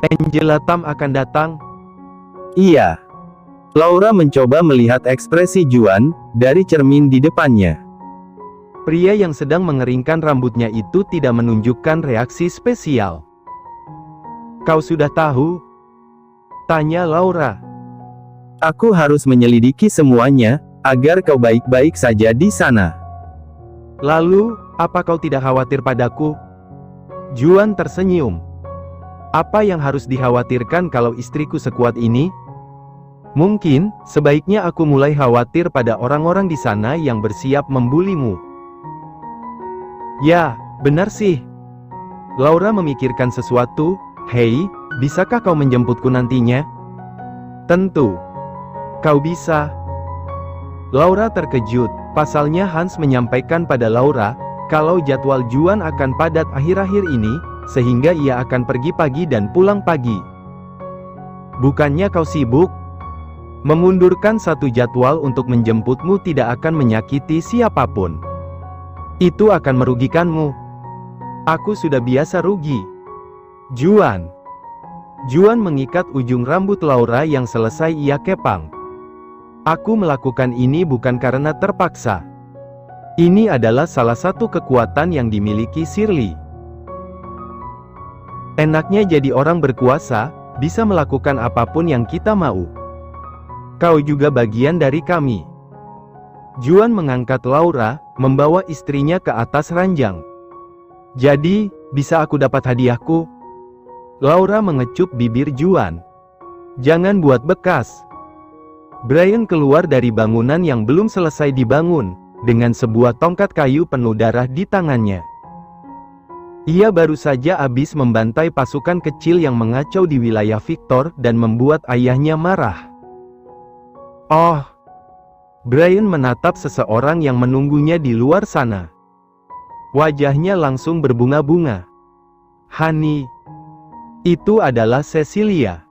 Angela Tam akan datang? Iya. Laura mencoba melihat ekspresi Juan dari cermin di depannya. Pria yang sedang mengeringkan rambutnya itu tidak menunjukkan reaksi spesial. Kau sudah tahu? Tanya Laura. Aku harus menyelidiki semuanya, agar kau baik-baik saja di sana. Lalu, apa kau tidak khawatir padaku? Juan tersenyum. Apa yang harus dikhawatirkan kalau istriku sekuat ini? Mungkin, sebaiknya aku mulai khawatir pada orang-orang di sana yang bersiap membulimu. Ya, benar sih. Laura memikirkan sesuatu. Hei, bisakah kau menjemputku nantinya? Tentu. Kau bisa. Laura terkejut, pasalnya Hans menyampaikan pada Laura, kalau jadwal Juan akan padat akhir-akhir ini, sehingga ia akan pergi pagi dan pulang pagi. Bukannya kau sibuk? Memundurkan satu jadwal untuk menjemputmu tidak akan menyakiti siapapun. Itu akan merugikanmu. Aku sudah biasa rugi. Juan. Juan mengikat ujung rambut Laura yang selesai ia kepang. Aku melakukan ini bukan karena terpaksa. Ini adalah salah satu kekuatan yang dimiliki Shirley. Enaknya jadi orang berkuasa, bisa melakukan apapun yang kita mau. Kau juga bagian dari kami. Juan mengangkat Laura, membawa istrinya ke atas ranjang. Jadi, bisa aku dapat hadiahku? Laura mengecup bibir Juan. Jangan buat bekas. Brian keluar dari bangunan yang belum selesai dibangun, dengan sebuah tongkat kayu penuh darah di tangannya. Ia baru saja habis membantai pasukan kecil yang mengacau di wilayah Victor dan membuat ayahnya marah. Oh! Brian menatap seseorang yang menunggunya di luar sana. Wajahnya langsung berbunga-bunga. Honey. Itu adalah Cecilia.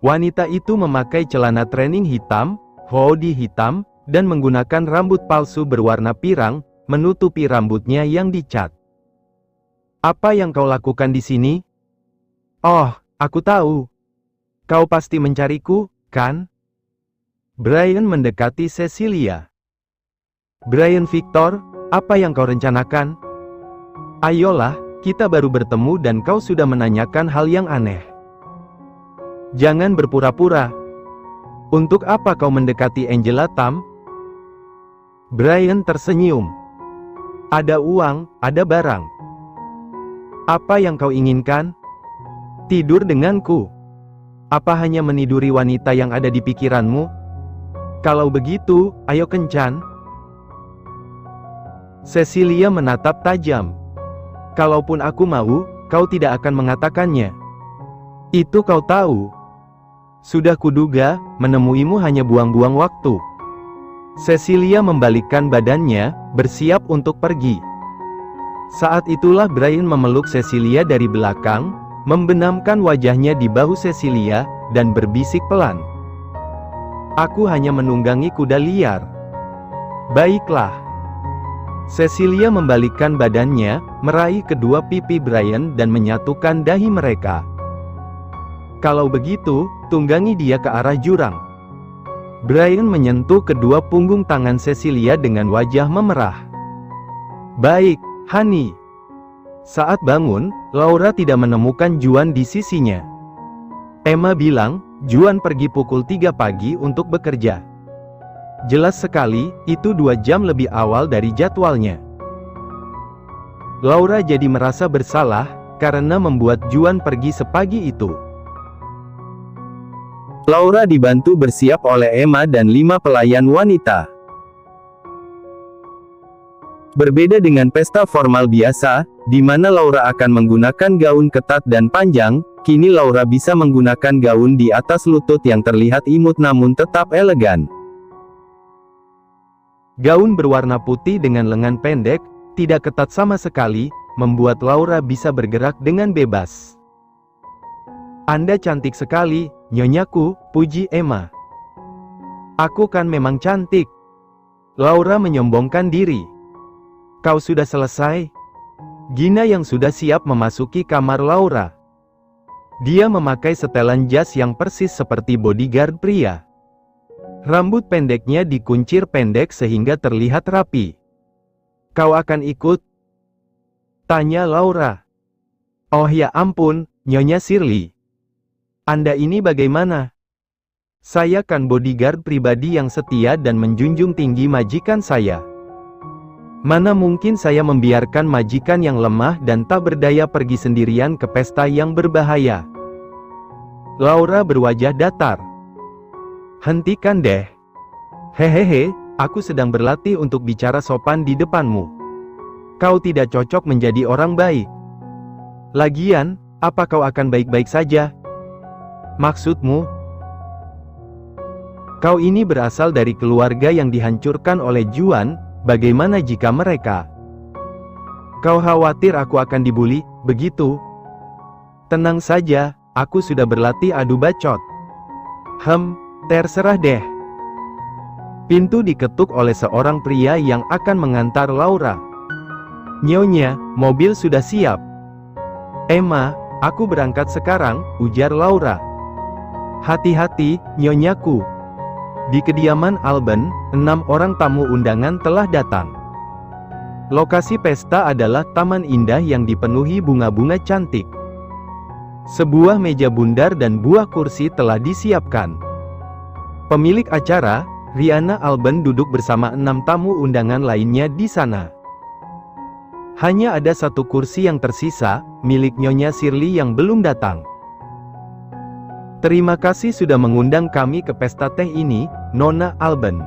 Wanita itu memakai celana training hitam, hoodie hitam, dan menggunakan rambut palsu berwarna pirang, menutupi rambutnya yang dicat. Apa yang kau lakukan di sini? Oh, aku tahu. Kau pasti mencariku, kan? Brian mendekati Cecilia. Brian Victor, apa yang kau rencanakan? Ayolah, kita baru bertemu dan kau sudah menanyakan hal yang aneh. Jangan berpura-pura. Untuk apa kau mendekati Angela Tam? Brian tersenyum. Ada uang, ada barang. Apa yang kau inginkan? Tidur denganku. Apa hanya meniduri wanita yang ada di pikiranmu? Kalau begitu, ayo kencan. Cecilia menatap tajam. Kalaupun aku mau, kau tidak akan mengatakannya. Itu kau tahu. Sudah kuduga, menemuimu hanya buang-buang waktu. Cecilia membalikkan badannya, bersiap untuk pergi. Saat itulah Brian memeluk Cecilia dari belakang, membenamkan wajahnya di bahu Cecilia, dan berbisik pelan. Aku hanya menunggangi kuda liar. Baiklah. Cecilia membalikkan badannya, meraih kedua pipi Brian dan menyatukan dahi mereka. Kalau begitu, tunggangi dia ke arah jurang. Brian menyentuh kedua punggung tangan Cecilia dengan wajah memerah. Baik, honey. Saat bangun, Laura tidak menemukan Juan di sisinya. Emma bilang, Juan pergi pukul 3 pagi untuk bekerja. Jelas sekali, itu 2 jam lebih awal dari jadwalnya. Laura jadi merasa bersalah, karena membuat Juan pergi sepagi itu. Laura dibantu bersiap oleh Emma dan 5 pelayan wanita. Berbeda dengan pesta formal biasa, di mana Laura akan menggunakan gaun ketat dan panjang, kini Laura bisa menggunakan gaun di atas lutut yang terlihat imut namun tetap elegan. Gaun berwarna putih dengan lengan pendek, tidak ketat sama sekali, membuat Laura bisa bergerak dengan bebas. Anda cantik sekali, nyonyaku, puji Emma. Aku kan memang cantik. Laura menyombongkan diri. Kau sudah selesai? Gina yang sudah siap memasuki kamar Laura. Dia memakai setelan jas yang persis seperti bodyguard pria. Rambut pendeknya dikuncir pendek sehingga terlihat rapi. "Kau akan ikut?" tanya Laura. "Oh ya ampun, Nyonya Shirley. Anda ini bagaimana? Saya kan bodyguard pribadi yang setia dan menjunjung tinggi majikan saya. Mana mungkin saya membiarkan majikan yang lemah dan tak berdaya pergi sendirian ke pesta yang berbahaya." Laura berwajah datar. "Hentikan deh. Hehehe, aku sedang berlatih untuk bicara sopan di depanmu. Kau tidak cocok menjadi orang baik. Lagian, apa kau akan baik-baik saja? Maksudmu? Kau ini berasal dari keluarga yang dihancurkan oleh Juan, bagaimana jika mereka? Kau khawatir aku akan dibuli, begitu? Tenang saja, aku sudah berlatih adu bacot." Terserah deh." Pintu diketuk oleh seorang pria yang akan mengantar Laura. "Nyonya, mobil sudah siap." "Emma, aku berangkat sekarang," ujar Laura. "Hati-hati, Nyonyaku." Di kediaman Alban, 6 orang tamu undangan telah datang. Lokasi pesta adalah taman indah yang dipenuhi bunga-bunga cantik. Sebuah meja bundar dan buah kursi telah disiapkan. Pemilik acara, Rihanna Alban, duduk bersama 6 tamu undangan lainnya di sana. Hanya ada satu kursi yang tersisa, milik Nyonya Shirley yang belum datang. "Terima kasih sudah mengundang kami ke pesta teh ini, Nona Alban.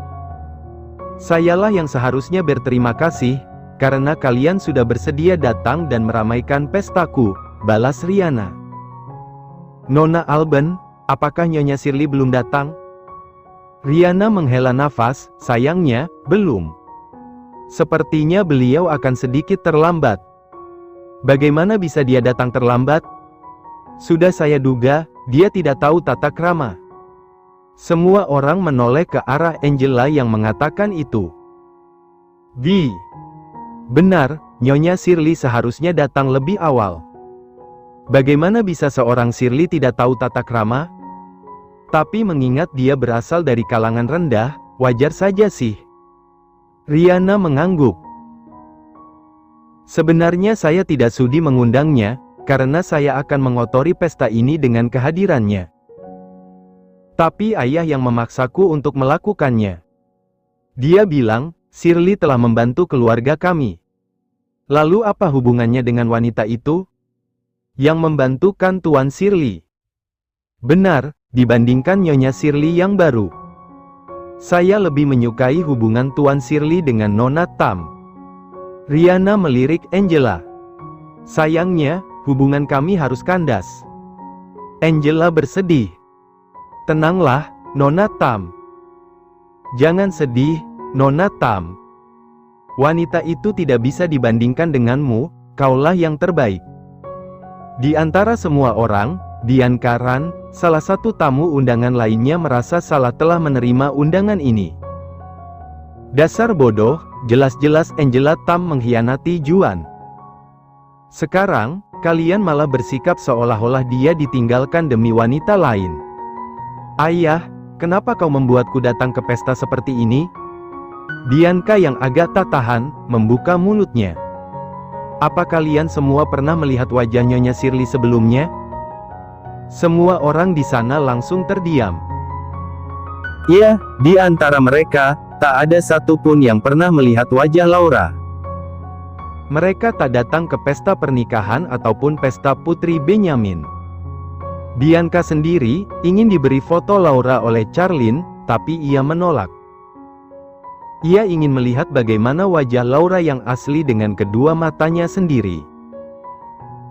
Sayalah yang seharusnya berterima kasih, karena kalian sudah bersedia datang dan meramaikan pestaku," balas Rihanna. "Nona Alban, apakah Nyonya Shirley belum datang?" Rihanna menghela nafas, "Sayangnya, belum. Sepertinya beliau akan sedikit terlambat." "Bagaimana bisa dia datang terlambat? Sudah saya duga, dia tidak tahu tata krama." Semua orang menoleh ke arah Angela yang mengatakan itu. Benar, Nyonya Shirley seharusnya datang lebih awal. Bagaimana bisa seorang Shirley tidak tahu tata krama? Tapi mengingat dia berasal dari kalangan rendah, wajar saja sih. Rihanna mengangguk. "Sebenarnya saya tidak sudi mengundangnya, karena saya akan mengotori pesta ini dengan kehadirannya. Tapi ayah yang memaksaku untuk melakukannya. Dia bilang, Shirley telah membantu keluarga kami." "Lalu apa hubungannya dengan wanita itu? Yang membantu kan Tuan Shirley?" "Benar, dibandingkan Nyonya Shirley yang baru. Saya lebih menyukai hubungan Tuan Shirley dengan Nona Tam." Rihanna melirik Angela. "Sayangnya, hubungan kami harus kandas." Angela bersedih. "Tenanglah, Nona Tam. Jangan sedih, Nona Tam. Wanita itu tidak bisa dibandingkan denganmu, kaulah yang terbaik." Di antara semua orang, Dian Karan, salah satu tamu undangan lainnya, merasa salah telah menerima undangan ini. "Dasar bodoh, jelas-jelas Angela Tam mengkhianati Juan. Sekarang, kalian malah bersikap seolah-olah dia ditinggalkan demi wanita lain. Ayah, kenapa kau membuatku datang ke pesta seperti ini?" Bianca yang agak tak tahan, membuka mulutnya. "Apa kalian semua pernah melihat wajah Nyonya Shirley sebelumnya?" Semua orang di sana langsung terdiam. Ya, di antara mereka, tak ada satupun yang pernah melihat wajah Laura. Mereka tak datang ke pesta pernikahan ataupun pesta Putri Benyamin. Bianca sendiri, ingin diberi foto Laura oleh Charlene, tapi ia menolak. Ia ingin melihat bagaimana wajah Laura yang asli dengan kedua matanya sendiri.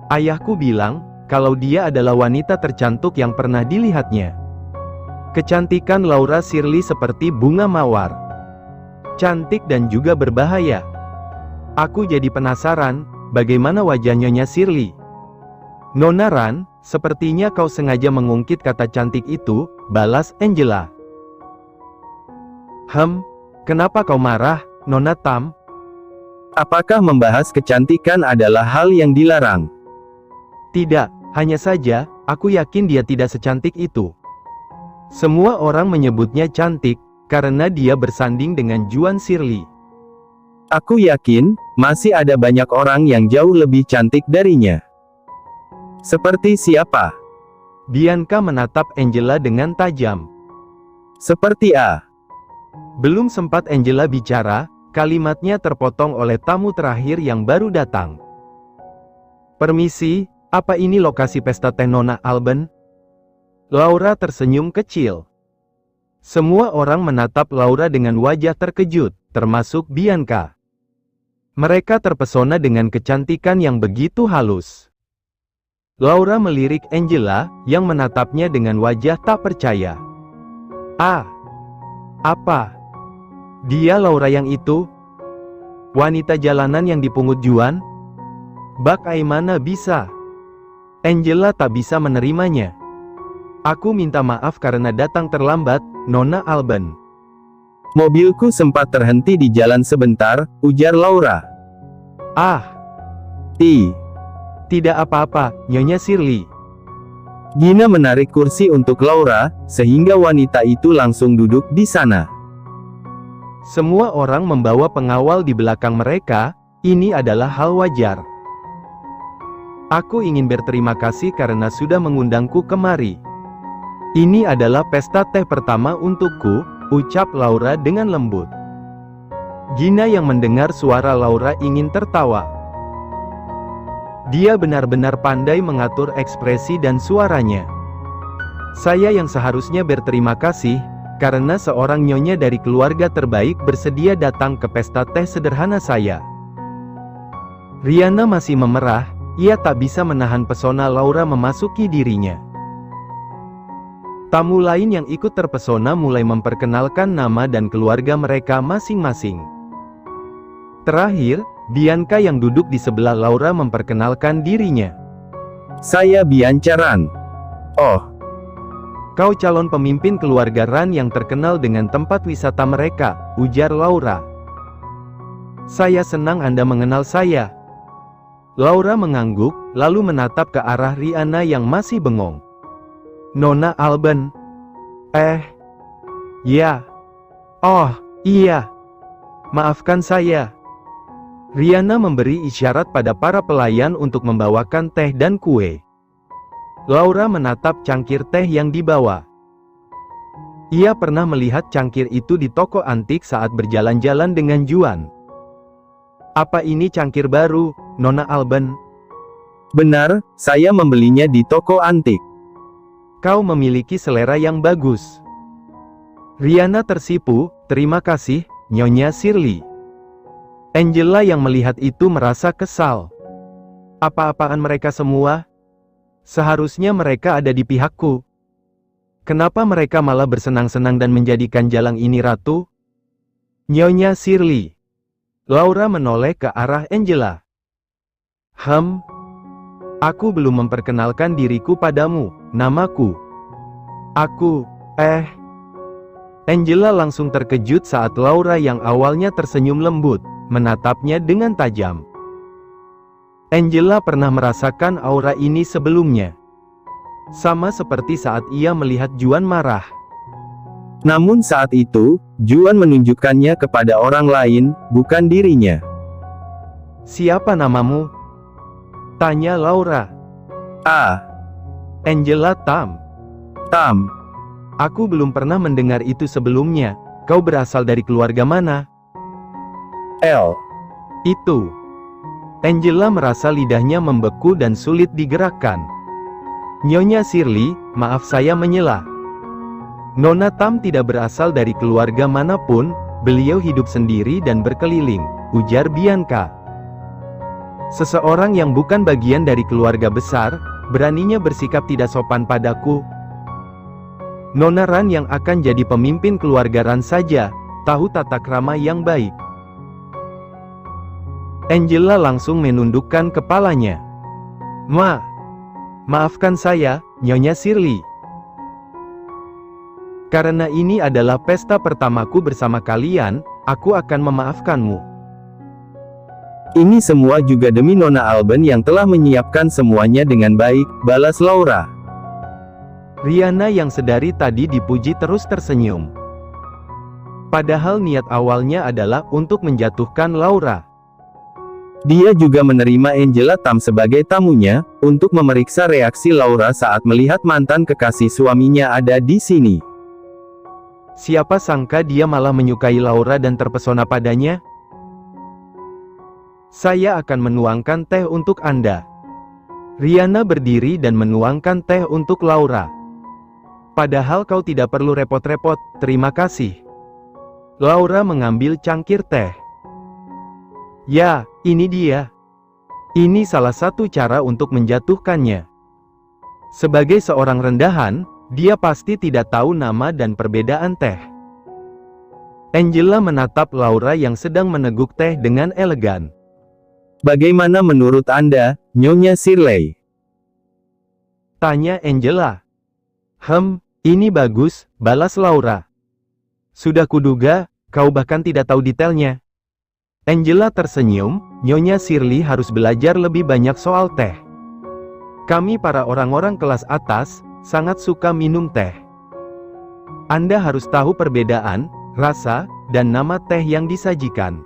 "Ayahku bilang, kalau dia adalah wanita tercantik yang pernah dilihatnya. Kecantikan Laura Shirley seperti bunga mawar. Cantik dan juga berbahaya. Aku jadi penasaran, bagaimana wajah Nyonya Shirley?" "Nona Ran, sepertinya kau sengaja mengungkit kata cantik itu," balas Angela. Kenapa kau marah, Nona Tam?" "Apakah membahas kecantikan adalah hal yang dilarang?" "Tidak, hanya saja, Aku yakin dia tidak secantik itu. Semua orang menyebutnya cantik, karena dia bersanding dengan Juan Shirley. Aku yakin, masih ada banyak orang yang jauh lebih cantik darinya. Seperti siapa? Bianca menatap Angela dengan tajam. Seperti A. Belum sempat Angela bicara, kalimatnya terpotong oleh tamu terakhir yang baru datang. Permisi, apa ini lokasi pesta teh Nona Alban? Laura tersenyum kecil. Semua orang menatap Laura dengan wajah terkejut, termasuk Bianca. Mereka terpesona dengan kecantikan yang begitu halus. Laura melirik Angela, yang menatapnya dengan wajah tak percaya. Ah, apa? Dia Laura yang itu? Wanita jalanan yang dipungut Juan? Bagaimana bisa? Angela tak bisa menerimanya. Aku minta maaf karena datang terlambat, Nona Alban. Mobilku sempat terhenti di jalan sebentar, ujar Laura. Ah, tidak apa-apa, Nyonya Shirley. Gina menarik kursi untuk Laura, sehingga wanita itu langsung duduk di sana. Semua orang membawa pengawal di belakang mereka, ini adalah hal wajar. Aku ingin berterima kasih karena sudah mengundangku kemari. Ini adalah pesta teh pertama untukku, ucap Laura dengan lembut. Gina yang mendengar suara Laura ingin tertawa. Dia benar-benar pandai mengatur ekspresi dan suaranya. Saya yang seharusnya berterima kasih, karena seorang nyonya dari keluarga terbaik bersedia datang ke pesta teh sederhana saya. Rihanna masih memerah, ia tak bisa menahan pesona Laura memasuki dirinya. Tamu lain yang ikut terpesona mulai memperkenalkan nama dan keluarga mereka masing-masing. Terakhir, Bianca yang duduk di sebelah Laura memperkenalkan dirinya. Saya Bianca Ran. Oh, Kau calon pemimpin keluarga Ran yang terkenal dengan tempat wisata mereka, ujar Laura. Saya senang Anda mengenal saya. Laura mengangguk, lalu menatap ke arah Rihanna yang masih bengong. Nona Alban. Ya. Oh, iya. Maafkan saya. Rihanna memberi isyarat pada para pelayan untuk membawakan teh dan kue. Laura menatap cangkir teh yang dibawa. Ia pernah melihat cangkir itu di toko antik saat berjalan-jalan dengan Juan. Apa ini cangkir baru, Nona Alban? benar, saya membelinya di toko antik. Kau memiliki selera yang bagus. Rihanna tersipu, terima kasih, Nyonya Shirley. Angela yang melihat itu merasa kesal. Apa-apaan mereka semua? Seharusnya mereka ada di pihakku. Kenapa mereka malah bersenang-senang dan menjadikan Jalang ini ratu? Nyonya Shirley. Laura menoleh ke arah Angela. Aku belum memperkenalkan diriku padamu, namaku. Angela langsung terkejut saat Laura yang awalnya tersenyum lembut, menatapnya dengan tajam. Angela pernah merasakan aura ini sebelumnya. Sama seperti saat ia melihat Juan marah. Namun saat itu, Juan menunjukkannya kepada orang lain, bukan dirinya. Siapa namamu? Tanya Laura. Angela Tam. Aku belum pernah mendengar itu sebelumnya. Kau berasal dari keluarga mana? L. Itu. Angela merasa lidahnya membeku dan sulit digerakkan. Nyonya Shirley, maaf saya menyela. Nona Tam tidak berasal dari keluarga manapun, beliau hidup sendiri dan berkeliling, ujar Bianca. Seseorang yang bukan bagian dari keluarga besar, beraninya bersikap tidak sopan padaku. Nona Ran yang akan jadi pemimpin keluarga Ran saja, tahu tata krama yang baik. Angela langsung menundukkan kepalanya. Maafkan saya, Nyonya Shirley. Karena ini adalah pesta pertamaku bersama kalian, aku akan memaafkanmu. Ini semua juga demi Nona Alban yang telah menyiapkan semuanya dengan baik, balas Laura. Riana yang sedari tadi dipuji terus tersenyum. Padahal niat awalnya adalah untuk menjatuhkan Laura. Dia juga menerima Angela Tam sebagai tamunya, untuk memeriksa reaksi Laura saat melihat mantan kekasih suaminya ada di sini. Siapa sangka dia malah menyukai Laura dan terpesona padanya? Saya akan menuangkan teh untuk Anda. Riana berdiri dan menuangkan teh untuk Laura. Padahal kau tidak perlu repot-repot, terima kasih. Laura mengambil cangkir teh. Ya, ini dia. Ini salah satu cara untuk menjatuhkannya. Sebagai seorang rendahan, dia pasti tidak tahu nama dan perbedaan teh. Angela menatap Laura yang sedang meneguk teh dengan elegan. Bagaimana menurut Anda, Nyonya Shirley? Tanya Angela. Ini bagus, balas Laura. Sudah kuduga, kau bahkan tidak tahu detailnya. Angela tersenyum, Nyonya Shirley harus belajar lebih banyak soal teh. Kami para orang-orang kelas atas, sangat suka minum teh. Anda harus tahu perbedaan, rasa, dan nama teh yang disajikan.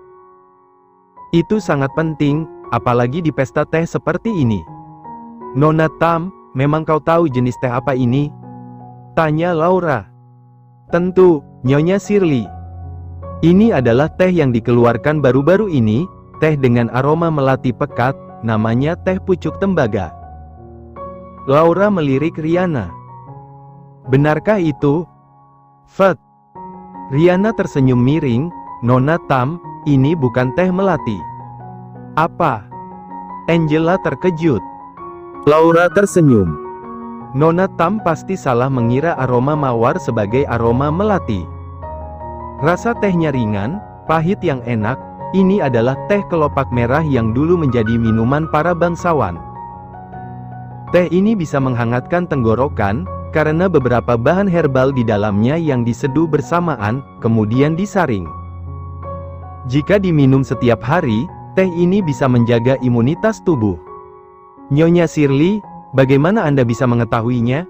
Itu sangat penting, apalagi di pesta teh seperti ini. Nona Tam, memang kau tahu jenis teh apa ini? Tanya Laura. Tentu, Nyonya Shirley. Ini adalah teh yang dikeluarkan baru-baru ini, teh dengan aroma melati pekat, namanya teh pucuk tembaga. Laura melirik Riana. Benarkah itu? Fat. Riana tersenyum miring, Nona Tam, ini bukan teh melati. Apa? Angela terkejut. Laura tersenyum. Nona Tam pasti salah mengira aroma mawar sebagai aroma melati. Rasa tehnya ringan, pahit yang enak, ini adalah teh kelopak merah yang dulu menjadi minuman para bangsawan. Teh ini bisa menghangatkan tenggorokan, karena beberapa bahan herbal di dalamnya yang diseduh bersamaan, kemudian disaring. Jika diminum setiap hari, teh ini bisa menjaga imunitas tubuh. Nyonya Shirley, bagaimana Anda bisa mengetahuinya?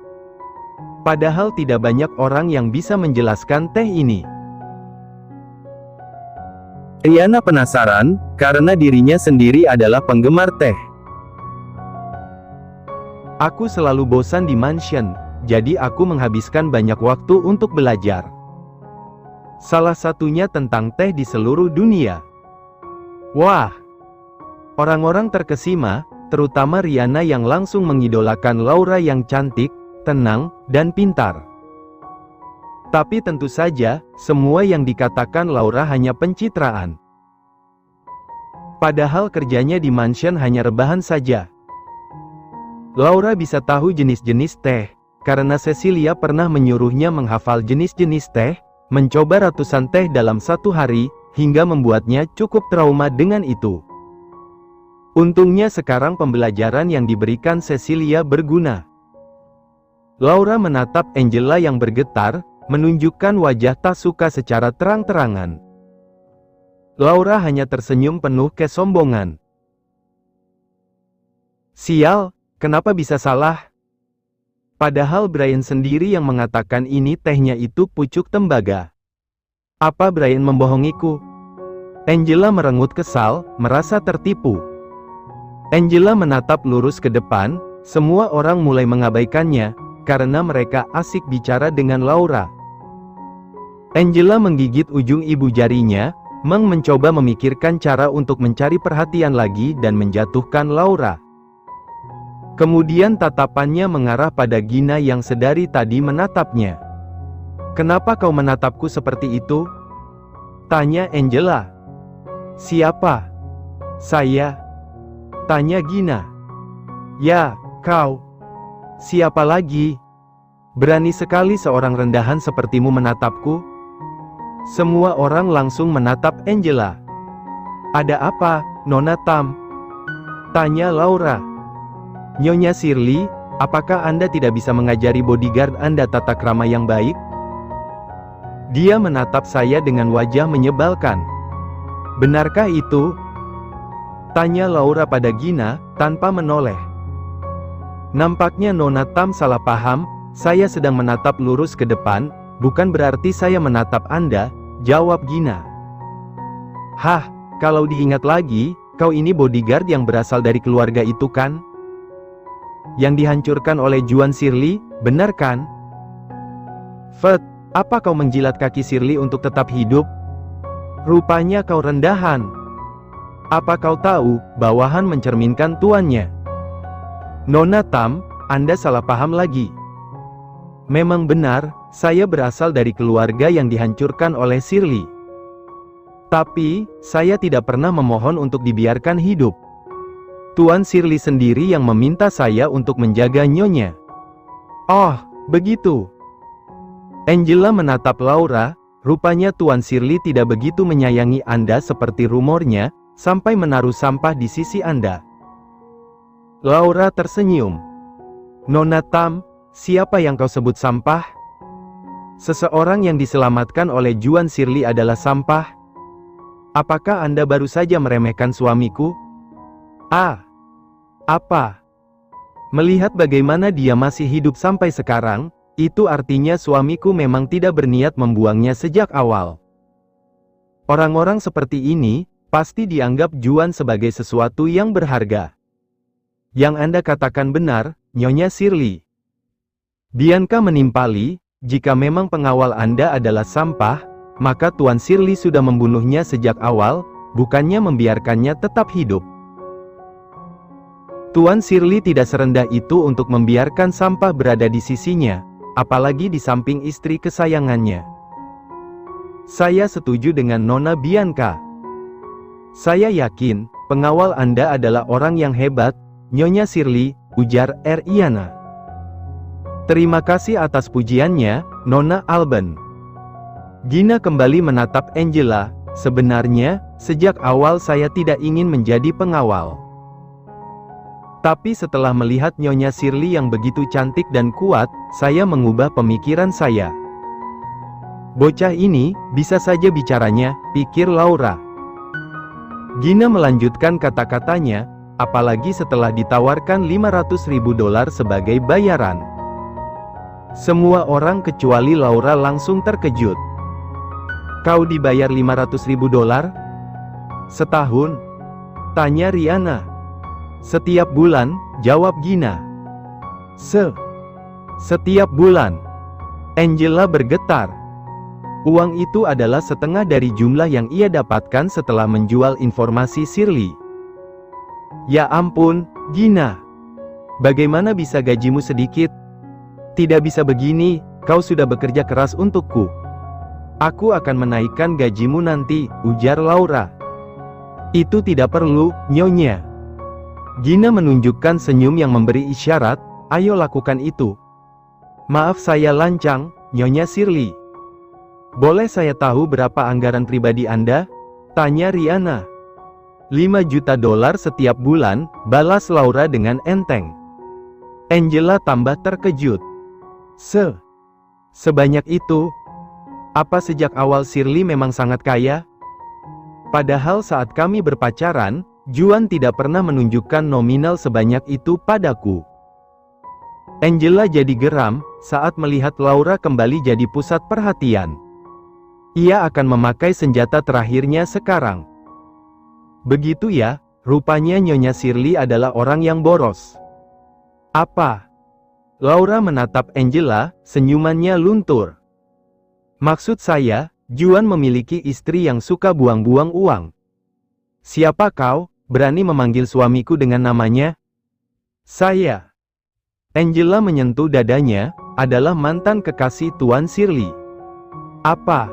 Padahal tidak banyak orang yang bisa menjelaskan teh ini. Riana penasaran, karena dirinya sendiri adalah penggemar teh. Aku selalu bosan di mansion, jadi aku menghabiskan banyak waktu untuk belajar. Salah satunya tentang teh di seluruh dunia. Wah! Orang-orang terkesima, terutama Riana yang langsung mengidolakan Laura yang cantik, tenang, dan pintar. Tapi tentu saja, semua yang dikatakan Laura hanya pencitraan. Padahal kerjanya di mansion hanya rebahan saja. Laura bisa tahu jenis-jenis teh, karena Cecilia pernah menyuruhnya menghafal jenis-jenis teh, mencoba ratusan teh dalam satu hari, hingga membuatnya cukup trauma dengan itu. Untungnya sekarang pembelajaran yang diberikan Cecilia berguna. Laura menatap Angela yang bergetar, menunjukkan wajah tak suka secara terang-terangan. Laura hanya tersenyum penuh kesombongan. Sial, kenapa bisa salah? Padahal Brian sendiri yang mengatakan ini tehnya itu pucuk tembaga. Apa Brian membohongiku? Angela merengut kesal, merasa tertipu. Angela menatap lurus ke depan, semua orang mulai mengabaikannya, karena mereka asik bicara dengan Laura. Angela menggigit ujung ibu jarinya, mencoba memikirkan cara untuk mencari perhatian lagi dan menjatuhkan Laura. Kemudian tatapannya mengarah pada Gina yang sedari tadi menatapnya. Kenapa kau menatapku seperti itu? Tanya Angela. Siapa? Saya. Tanya Gina. Ya, kau. Siapa lagi? Berani sekali seorang rendahan sepertimu menatapku? Semua orang langsung menatap Angela. Ada apa, Nona Tam? Tanya Laura. Nyonya Shirley, apakah Anda tidak bisa mengajari bodyguard Anda tata krama yang baik? Dia menatap saya dengan wajah menyebalkan. Benarkah itu? Tanya Laura pada Gina, tanpa menoleh. Nampaknya Nona Tam salah paham, Saya sedang menatap lurus ke depan, bukan berarti saya menatap Anda, jawab Gina. Hah, kalau diingat lagi, kau ini bodyguard yang berasal dari keluarga itu kan? Yang dihancurkan oleh Juan Shirley, benar kan? Fred, apa kau menjilat kaki Shirley untuk tetap hidup? Rupanya kau rendahan. Apa kau tahu, bawahan mencerminkan tuannya? Nona Tam, Anda salah paham lagi. Memang benar, saya berasal dari keluarga yang dihancurkan oleh Shirley. Tapi, saya tidak pernah memohon untuk dibiarkan hidup. Tuan Shirley sendiri yang meminta saya untuk menjaga nyonya. Oh, begitu. Angela menatap Laura, rupanya Tuan Shirley tidak begitu menyayangi Anda seperti rumornya, sampai menaruh sampah di sisi Anda. Laura tersenyum. Nona Tam, siapa yang kau sebut sampah? Seseorang yang diselamatkan oleh Juan Shirley adalah sampah? Apakah Anda baru saja meremehkan suamiku? Apa? Melihat bagaimana dia masih hidup sampai sekarang, itu artinya suamiku memang tidak berniat membuangnya sejak awal. Orang-orang seperti ini, pasti dianggap Juan sebagai sesuatu yang berharga. Yang Anda katakan benar, Nyonya Shirley. Bianca menimpali, jika memang pengawal Anda adalah sampah, maka Tuan Shirley sudah membunuhnya sejak awal, bukannya membiarkannya tetap hidup. Tuan Shirley tidak serendah itu untuk membiarkan sampah berada di sisinya, apalagi di samping istri kesayangannya. Saya setuju dengan Nona Bianca. Saya yakin, pengawal Anda adalah orang yang hebat, Nyonya Shirley, ujar Riana. Terima kasih atas pujiannya, Nona Alban. Gina kembali menatap Angela. Sebenarnya, sejak awal saya tidak ingin menjadi pengawal. Tapi setelah melihat Nyonya Shirley yang begitu cantik dan kuat, saya mengubah pemikiran saya. Bocah ini, bisa saja bicaranya, pikir Laura. Gina melanjutkan kata-katanya, apalagi setelah ditawarkan $500.000 sebagai bayaran. Semua orang kecuali Laura langsung terkejut. Kau dibayar $500.000? Setahun? Tanya Riana. Setiap bulan, jawab Gina. Setiap bulan. Angela bergetar. Uang itu adalah setengah dari jumlah yang ia dapatkan setelah menjual informasi Shirley. Ya ampun, Gina. Bagaimana bisa gajimu sedikit? Tidak bisa begini, kau sudah bekerja keras untukku. Aku akan menaikkan gajimu nanti, ujar Laura. Itu tidak perlu, Nyonya. Gina menunjukkan senyum yang memberi isyarat, ayo lakukan itu. Maaf saya lancang, Nyonya Shirley. Boleh saya tahu berapa anggaran pribadi Anda? Tanya Riana. $5 juta setiap bulan, balas Laura dengan enteng. Angela tambah terkejut. Sebanyak itu? Apa sejak awal Shirley memang sangat kaya? Padahal saat kami berpacaran, Juan tidak pernah menunjukkan nominal sebanyak itu padaku. Angela jadi geram, saat melihat Laura kembali jadi pusat perhatian. Ia akan memakai senjata terakhirnya sekarang. Begitu ya, rupanya Nyonya Shirley adalah orang yang boros. Apa? Laura menatap Angela, senyumannya luntur. Maksud saya, Juan memiliki istri yang suka buang-buang uang. Siapa kau, berani memanggil suamiku dengan namanya? Saya. Angela menyentuh dadanya, adalah mantan kekasih Tuan Shirley. Apa?